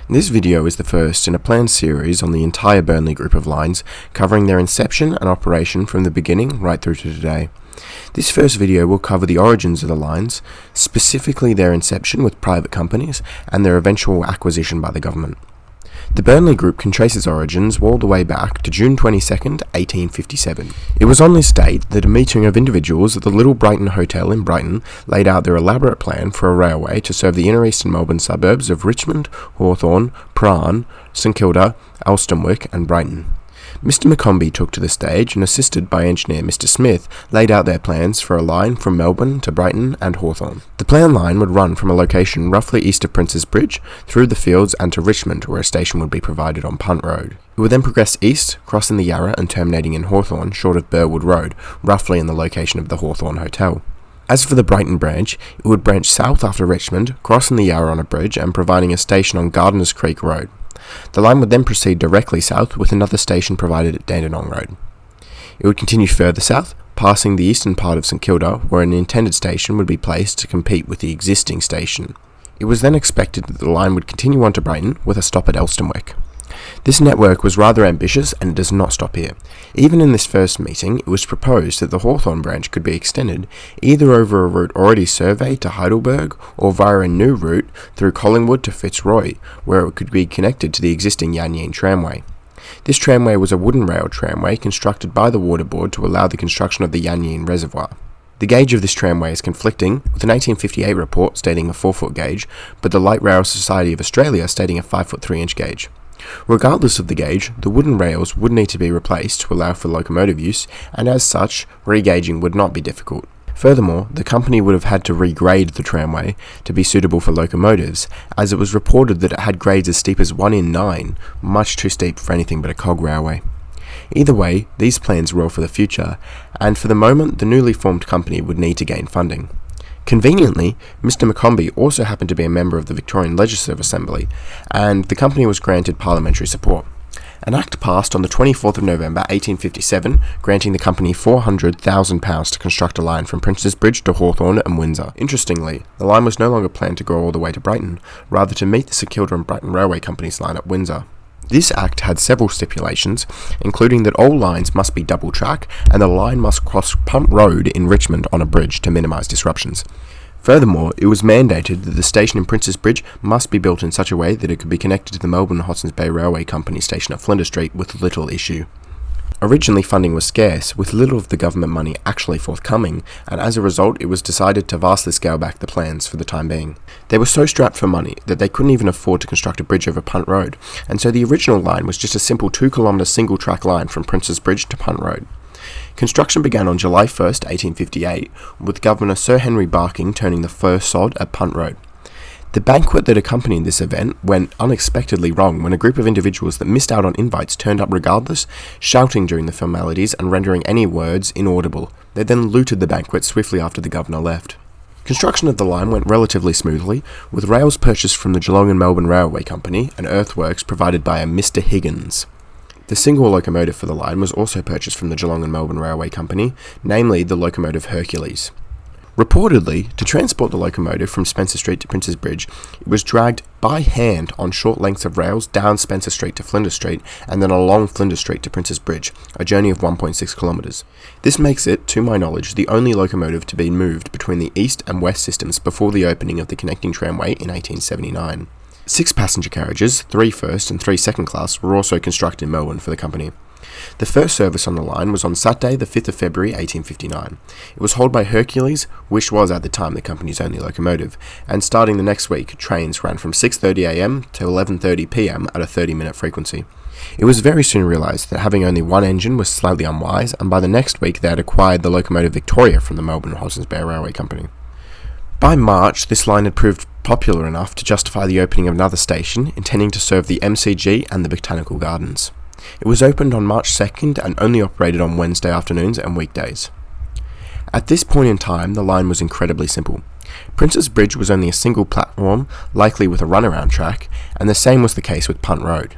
This video is the first in a planned series on the entire Burnley group of lines, covering their inception and operation from the beginning right through to today. This first video will cover the origins of the lines, specifically their inception with private companies and their eventual acquisition by the government. The Burnley Group can trace its origins all the way back to June 22nd, 1857. It was on this date that a meeting of individuals at the Little Brighton Hotel in Brighton laid out their elaborate plan for a railway to serve the inner eastern Melbourne suburbs of Richmond, Hawthorn, Prahran, St Kilda, Elsternwick and Brighton. Mr McCombie took to the stage and, assisted by engineer Mr Smith, laid out their plans for a line from Melbourne to Brighton and Hawthorn. The planned line would run from a location roughly east of Prince's Bridge, through the fields and to Richmond, where a station would be provided on Punt Road. It would then progress east, crossing the Yarra and terminating in Hawthorn, short of Burwood Road, roughly in the location of the Hawthorn Hotel. As for the Brighton branch, it would branch south after Richmond, crossing the Yarra on a bridge and providing a station on Gardeners Creek Road. The line would then proceed directly south with another station provided at Dandenong Road. It would continue further south, passing the eastern part of St Kilda, where an intended station would be placed to compete with the existing station. It was then expected that the line would continue on to Brighton with a stop at Elsternwick. This network was rather ambitious and it does not stop here. Even in this first meeting, it was proposed that the Hawthorn branch could be extended either over a route already surveyed to Heidelberg or via a new route through Collingwood to Fitzroy, where it could be connected to the existing Yan Yean tramway. This tramway was a wooden rail tramway constructed by the Water Board to allow the construction of the Yan Yean reservoir. The gauge of this tramway is conflicting, with an 1858 report stating a 4-foot gauge, but the Light Rail Society of Australia stating a 5-foot 3-inch gauge. Regardless of the gauge, the wooden rails would need to be replaced to allow for locomotive use, and as such, re-gauging would not be difficult. Furthermore, the company would have had to regrade the tramway to be suitable for locomotives, as it was reported that it had grades as steep as 1 in 9, much too steep for anything but a cog railway. Either way, these plans were all for the future, and for the moment the newly formed company would need to gain funding. Conveniently, Mr McCombie also happened to be a member of the Victorian Legislative Assembly, and the company was granted parliamentary support. An act passed on the 24th of November 1857, granting the company £400,000 to construct a line from Prince's Bridge to Hawthorn and Windsor. Interestingly, the line was no longer planned to go all the way to Brighton, rather to meet the St Kilda and Brighton Railway Company's line at Windsor. This act had several stipulations, including that all lines must be double track and the line must cross Punt Road in Richmond on a bridge to minimise disruptions. Furthermore, it was mandated that the station in Prince's Bridge must be built in such a way that it could be connected to the Melbourne Hudson's Bay Railway Company station at Flinders Street with little issue. Originally, funding was scarce, with little of the government money actually forthcoming, and as a result it was decided to vastly scale back the plans for the time being. They were so strapped for money that they couldn't even afford to construct a bridge over Punt Road, and so the original line was just a simple 2-kilometre single-track line from Prince's Bridge to Punt Road. Construction began on July 1st, 1858, with Governor Sir Henry Barking turning the first sod at Punt Road. The banquet that accompanied this event went unexpectedly wrong when a group of individuals that missed out on invites turned up regardless, shouting during the formalities and rendering any words inaudible. They then looted the banquet swiftly after the governor left. Construction of the line went relatively smoothly, with rails purchased from the Geelong and Melbourne Railway Company and earthworks provided by a Mr Higgins. The single locomotive for the line was also purchased from the Geelong and Melbourne Railway Company, namely the locomotive Hercules. Reportedly, to transport the locomotive from Spencer Street to Prince's Bridge, it was dragged by hand on short lengths of rails down Spencer Street to Flinders Street and then along Flinders Street to Prince's Bridge, a journey of 1.6 kilometres. This makes it, to my knowledge, the only locomotive to be moved between the east and west systems before the opening of the connecting tramway in 1879. 6 passenger carriages, 3 first and 3 second class, were also constructed in Melbourne for the company. The first service on the line was on Saturday, the 5th of February 1859. It was hauled by Hercules, which was at the time the company's only locomotive, and starting the next week, trains ran from 6:30am to 11:30pm at a 30-minute frequency. It was very soon realised that having only one engine was slightly unwise, and by the next week they had acquired the locomotive Victoria from the Melbourne Hudson's Bay Railway Company. By March, this line had proved popular enough to justify the opening of another station, intending to serve the MCG and the Botanical Gardens. It was opened on March 2nd and only operated on Wednesday afternoons and weekdays. At this point in time, the line was incredibly simple. Prince's Bridge was only a single platform, likely with a runaround track, and the same was the case with Punt Road.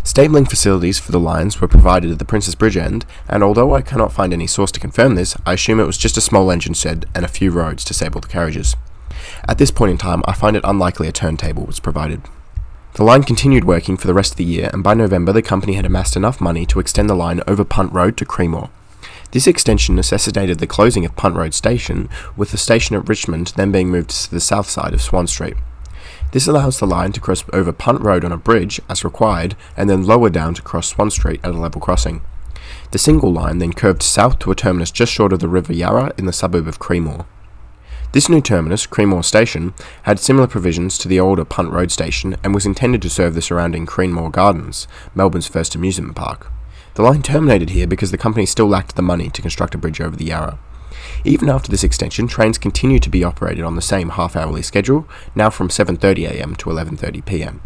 Stabling facilities for the lines were provided at the Prince's Bridge end, and although I cannot find any source to confirm this, I assume it was just a small engine shed and a few roads to stable the carriages. At this point in time, I find it unlikely a turntable was provided. The line continued working for the rest of the year, and by November the company had amassed enough money to extend the line over Punt Road to Creemore. This extension necessitated the closing of Punt Road Station, with the station at Richmond then being moved to the south side of Swan Street. This allows the line to cross over Punt Road on a bridge as required, and then lower down to cross Swan Street at a level crossing. The single line then curved south to a terminus just short of the River Yarra in the suburb of Creemore. This new terminus, Creemore Station, had similar provisions to the older Punt Road Station and was intended to serve the surrounding Creemore Gardens, Melbourne's first amusement park. The line terminated here because the company still lacked the money to construct a bridge over the Yarra. Even after this extension, trains continued to be operated on the same half-hourly schedule, now from 7:30am to 11:30pm.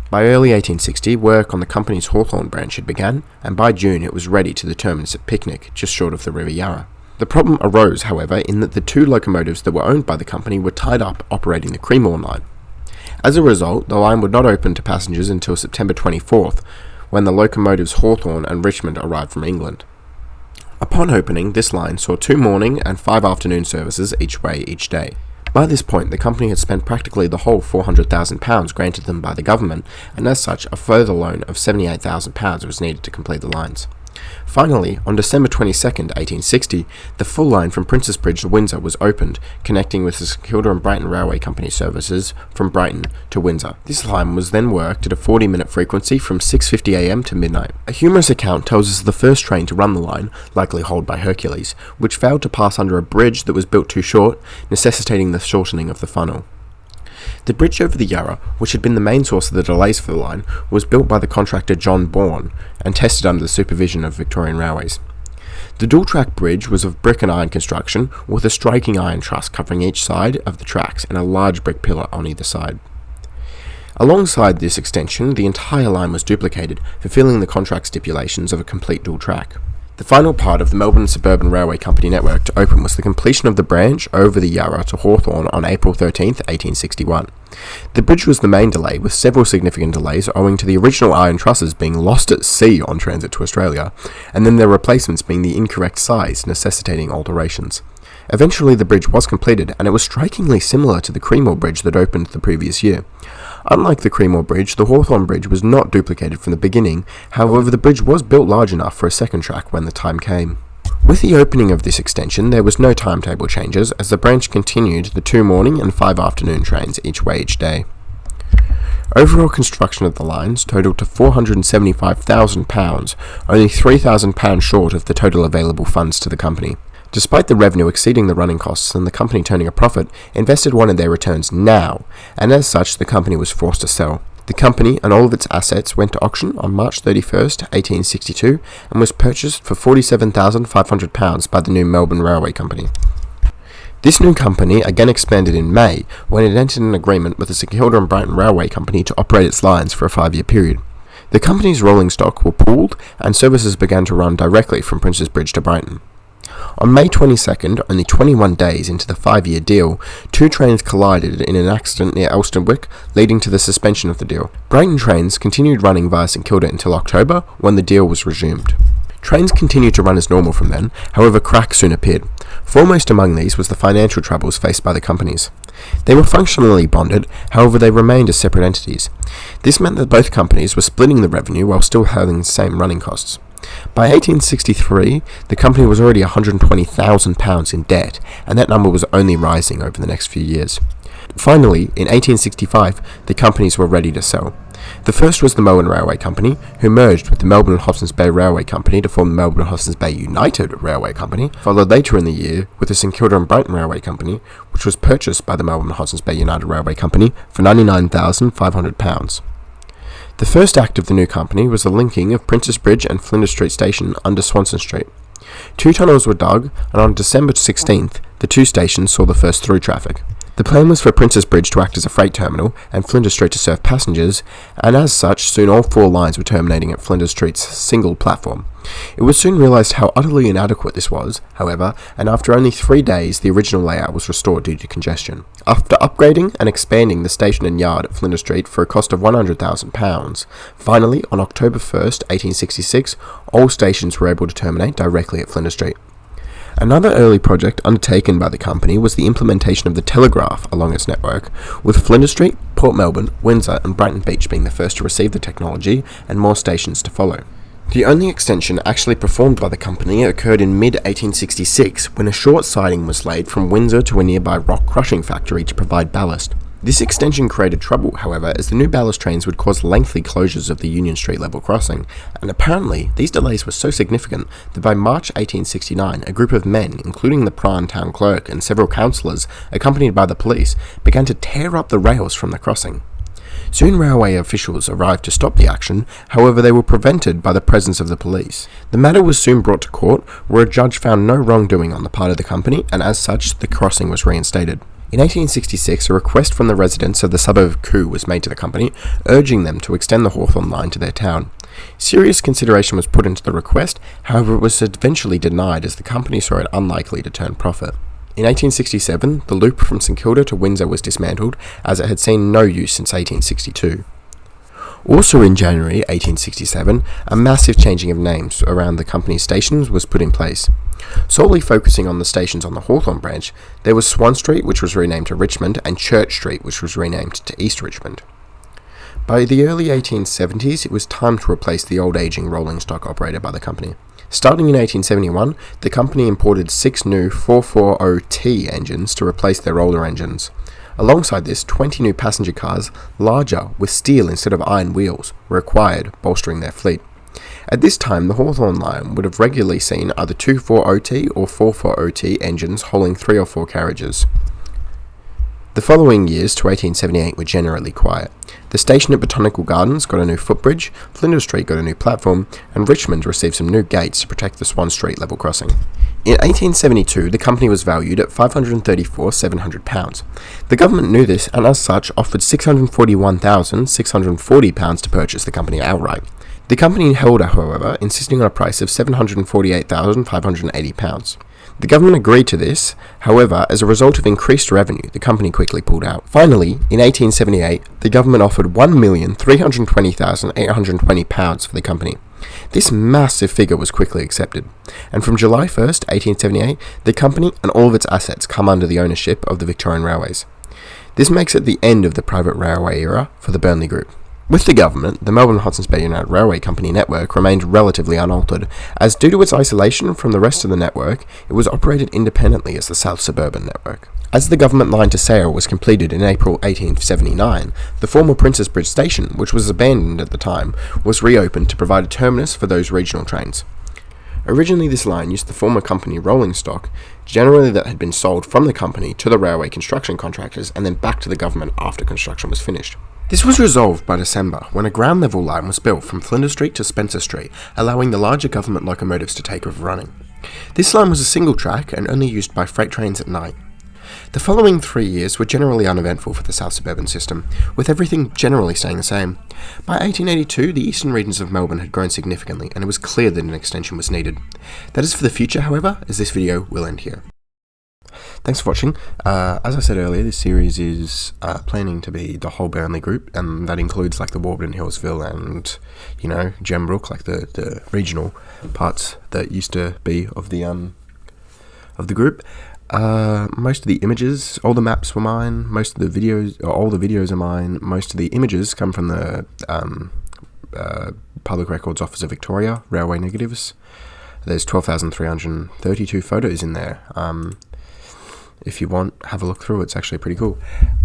By early 1860, work on the company's Hawthorn branch had begun, and by June it was ready to the terminus at Picnic, just short of the River Yarra. The problem arose, however, in that the two locomotives that were owned by the company were tied up operating the Creemore line. As a result, the line would not open to passengers until September 24th, when the locomotives Hawthorn and Richmond arrived from England. Upon opening, this line saw 2 morning and 5 afternoon services each way each day. By this point, the company had spent practically the whole £400,000 granted them by the government, and as such, a further loan of £78,000 was needed to complete the lines. Finally, on December 22nd, 1860, the full line from Princes Bridge to Windsor was opened, connecting with the St Kilda and Brighton Railway Company services from Brighton to Windsor. This line was then worked at a 40-minute frequency from 6:50am to midnight. A humorous account tells us the first train to run the line, likely hauled by Hercules, which failed to pass under a bridge that was built too short, necessitating the shortening of the funnel. The bridge over the Yarra, which had been the main source of the delays for the line, was built by the contractor John Bourne and tested under the supervision of Victorian Railways. The dual-track bridge was of brick and iron construction, with a striking iron truss covering each side of the tracks and a large brick pillar on either side. Alongside this extension, the entire line was duplicated, fulfilling the contract stipulations of a complete dual track. The final part of the Melbourne Suburban Railway Company network to open was the completion of the branch over the Yarra to Hawthorn on April 13, 1861. The bridge was the main delay, with several significant delays owing to the original iron trusses being lost at sea on transit to Australia, and then their replacements being the incorrect size, necessitating alterations. Eventually the bridge was completed, and it was strikingly similar to the Creemore Bridge that opened the previous year. Unlike the Creemore Bridge, the Hawthorn Bridge was not duplicated from the beginning, however the bridge was built large enough for a second track when the time came. With the opening of this extension, there was no timetable changes, as the branch continued the 2 morning and 5 afternoon trains each way each day. Overall construction of the lines totalled to £475,000, only £3,000 short of the total available funds to the company. Despite the revenue exceeding the running costs and the company turning a profit, investors wanted their returns now, and as such the company was forced to sell. The company and all of its assets went to auction on March 31st, 1862, and was purchased for £47,500 by the new Melbourne Railway Company. This new company again expanded in May, when it entered an agreement with the St Kilda and Brighton Railway Company to operate its lines for a 5-year period. The company's rolling stock were pooled, and services began to run directly from Princes Bridge to Brighton. On May 22nd, only 21 days into the 5-year deal, 2 trains collided in an accident near Elstonwick, leading to the suspension of the deal. Brighton trains continued running via St Kilda until October, when the deal was resumed. Trains continued to run as normal from then, however cracks soon appeared. Foremost among these was the financial troubles faced by the companies. They were functionally bonded, however they remained as separate entities. This meant that both companies were splitting the revenue while still having the same running costs. By 1863, the company was already £120,000 in debt, and that number was only rising over the next few years. Finally, in 1865, the companies were ready to sell. The first was the Melbourne Railway Company, who merged with the Melbourne and Hobsons Bay Railway Company to form the Melbourne and Hobsons Bay United Railway Company, followed later in the year with the St Kilda and Brighton Railway Company, which was purchased by the Melbourne and Hobsons Bay United Railway Company for £99,500. The first act of the new company was the linking of Princes Bridge and Flinders Street Station under Swanston Street. 2 tunnels were dug, and on December 16th, the 2 stations saw the first through traffic. The plan was for Princes Bridge to act as a freight terminal and Flinders Street to serve passengers, and as such, soon all 4 lines were terminating at Flinders Street's single platform. It was soon realised how utterly inadequate this was, however, and after only 3 days, the original layout was restored due to congestion. After upgrading and expanding the station and yard at Flinders Street for a cost of £100,000, finally, on October 1st, 1866, all stations were able to terminate directly at Flinders Street. Another early project undertaken by the company was the implementation of the telegraph along its network, with Flinders Street, Port Melbourne, Windsor and Brighton Beach being the first to receive the technology and more stations to follow. The only extension actually performed by the company occurred in mid-1866 when a short siding was laid from Windsor to a nearby rock crushing factory to provide ballast. This extension created trouble, however, as the new ballast trains would cause lengthy closures of the Union Street level crossing, and apparently these delays were so significant that by March 1869 a group of men, including the Prime Town Clerk and several councillors, accompanied by the police, began to tear up the rails from the crossing. Soon railway officials arrived to stop the action, however they were prevented by the presence of the police. The matter was soon brought to court, where a judge found no wrongdoing on the part of the company, and as such the crossing was reinstated. In 1866, a request from the residents of the suburb of Kew was made to the company, urging them to extend the Hawthorn line to their town. Serious consideration was put into the request, however it was eventually denied as the company saw it unlikely to turn profit. In 1867, the loop from St Kilda to Windsor was dismantled, as it had seen no use since 1862. Also in January 1867, a massive changing of names around the company's stations was put in place. Solely focusing on the stations on the Hawthorn branch, there was Swan Street, which was renamed to Richmond, and Church Street, which was renamed to East Richmond. By the early 1870s, it was time to replace the old aging rolling stock operated by the company. Starting in 1871, the company imported 6 new 440T engines to replace their older engines. Alongside this, 20 new passenger cars, larger, with steel instead of iron wheels, were acquired, bolstering their fleet. At this time, the Hawthorn line would have regularly seen either 240T or 440T engines hauling 3 or 4 carriages. The following years to 1878 were generally quiet. The station at Botanical Gardens got a new footbridge, Flinders Street got a new platform, and Richmond received some new gates to protect the Swan Street level crossing. In 1872, the company was valued at £534,700. The government knew this and as such offered £641,640 to purchase the company outright. The company held, however, insisting on a price of £748,580. The government agreed to this, however, as a result of increased revenue, the company quickly pulled out. Finally, in 1878, the government offered £1,320,820 for the company. This massive figure was quickly accepted, and from July 1st, 1878, the company and all of its assets come under the ownership of the Victorian Railways. This makes it the end of the private railway era for the Burnley Group. With the government, the Melbourne Hudson's Bay United Railway Company network remained relatively unaltered, as due to its isolation from the rest of the network, it was operated independently as the South Suburban Network. As the government line to Sale was completed in April 1879, the former Princess Bridge Station, which was abandoned at the time, was reopened to provide a terminus for those regional trains. Originally this line used the former company rolling stock, generally that had been sold from the company to the railway construction contractors and then back to the government after construction was finished. This was resolved by December, when a ground-level line was built from Flinders Street to Spencer Street, allowing the larger government locomotives to take over running. This line was a single track and only used by freight trains at night. The following 3 years were generally uneventful for the South Suburban system, with everything generally staying the same. By 1882, the eastern regions of Melbourne had grown significantly, and it was clear that an extension was needed. That is for the future, however, as this video will end here. Thanks for watching. As I said earlier, this series is planning to be the whole Burnley group, and that includes like the Warburton, Hillsville, and Gembrook, like the regional parts that used to be of the group. Most of the images, all the maps were mine. Most of the videos, or all the videos are mine. Most of the images come from the Public Records Office of Victoria Railway Negatives. There's 12,332 photos in there. If you want, have a look through. It's actually pretty cool.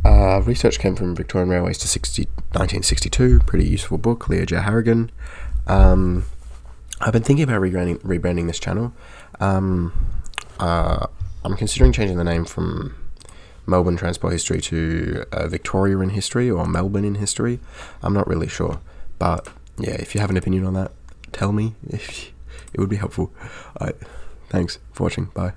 Research came from Victorian Railways to 1962. Pretty useful book. Leah J. Harrigan. I've been thinking about rebranding this channel. I'm considering changing the name from Melbourne Transport History to Victoria in History or Melbourne in History. I'm not really sure. But yeah, if you have an opinion on that, tell me. It would be helpful. Thanks for watching. Bye.